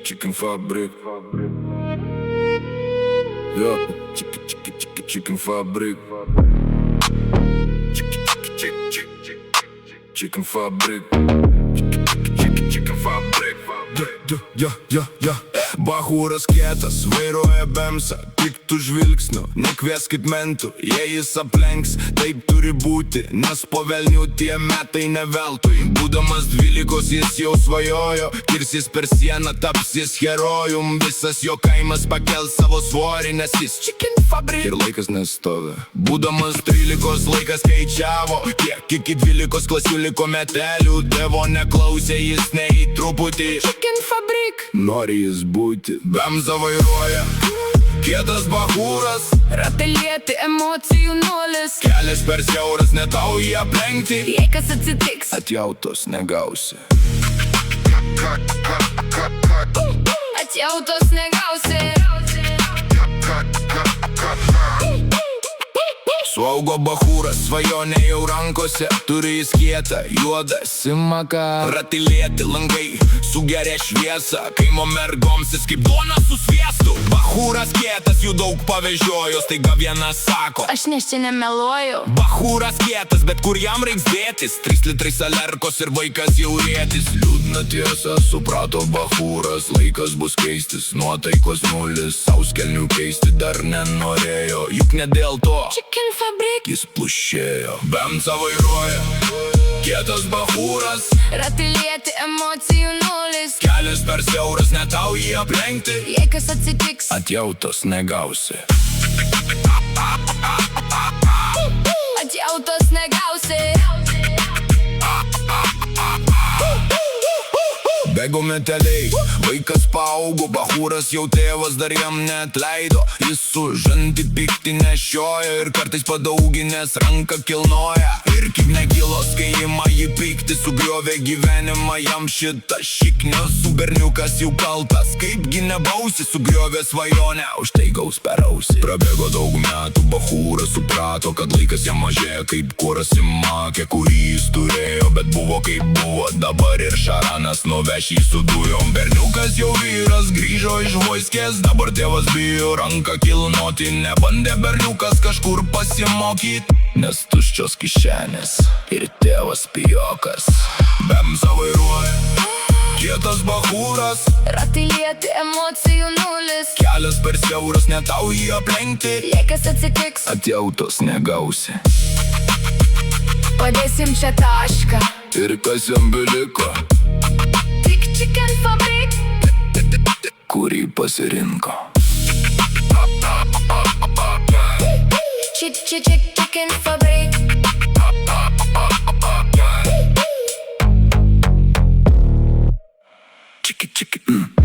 Chicken Fabrik. Ja, Chicken Fabrik. Chicken Fabrik. Chicken Fabrik. Ja. Bachūras kietas, vairuoja bemsą, piktų žvilgsnių, nekvieskit mentų, jei jis aplenks, taip turi būti, nes po velnių tie metai ne veltui. Būdamas 12 jis jau svajojo, kirsis per sieną, taps jis herojum, visas jo kaimas pakels savo svorį, nes jis Chicken Fabrik. Ir laikas nestovi. Būdamas 13 laikas skaičiavo, kiek iki 12 klasių liko metelių, tėvo neklausė jis nei truputį. Chicken Fabrik. Nori jis būti, bemza vairuoja, kietas bachūras, Ratelieti emocijų nulis, kelias per siauras, ne tau jį aplenkti, jei kas atsitiks, atjautos negausi. atjautos negausi. Suaugo bachūras, svajonė jau rankose, turi jis kietą, juodą simaką. Ratilėti langai, sugeria šviesą, kaimo mergoms jis kaip duona su sviestu. Bachūras kietas, jų daug pavežiojo, staiga vienas sako, Aš nes čia nemeluoju. bachūras kietas, bet kur jam reiks dėtis, 3 litrai salerkos ir vaikas jau rėtis. Liūdna tiesa, suprato bachūras, laikas bus keistis, nuotaikos nulis, sauskelnių keisti dar nenorėjo, juk ne dėl to Chicken Fabrik. jis plušėjo. Bemza vairuoja, kietas bachūras, Ratelieti emocijų nulis, kelias per siauras, ne tau jį aplenkti, jei kas atsitiks, atjautos negausi. atjautos negausi. Bėgo meteliai, vaikas paaugo, bachūras jau tėvas dar jam neatleido. Jis su žanti pikti nešioja ir kartais padauginės ranką kilnoja. Ir kaip nekilos, kai ima jį pikti, sugriovė gyvenimą jam šitą šiknios. Su berniukas jau kaltas, kaipgi nebausi, sugriovė svajonę, už tai gaus per ausį. Prabėgo daug metų, bachūras suprato, kad laikas jam mažėja kaip kuras įmakė, kurį jis turėjo, bet buvo kaip buvo, dabar ir šaranas nuveš jį su dujom. Berniukas jau vyras, grįžo iš vojskės, dabar tėvas bijo ranką kilnoti. Nebandė berniukas kažkur pasimokyt, nes tuščios kišenės ir tėvas pijokas. Bemza vairuoja, kietas bachūras, Ratelieti emocijų nulis, kelias per siauras, ne tau jį aplenkti, jei kas atsitiks, atjautos negausi. padėsim čia tašką. Ir kas jam beliko, Tik Chicken Fabrik. kurį pasirinko. Chicken Fabrik. Chicken.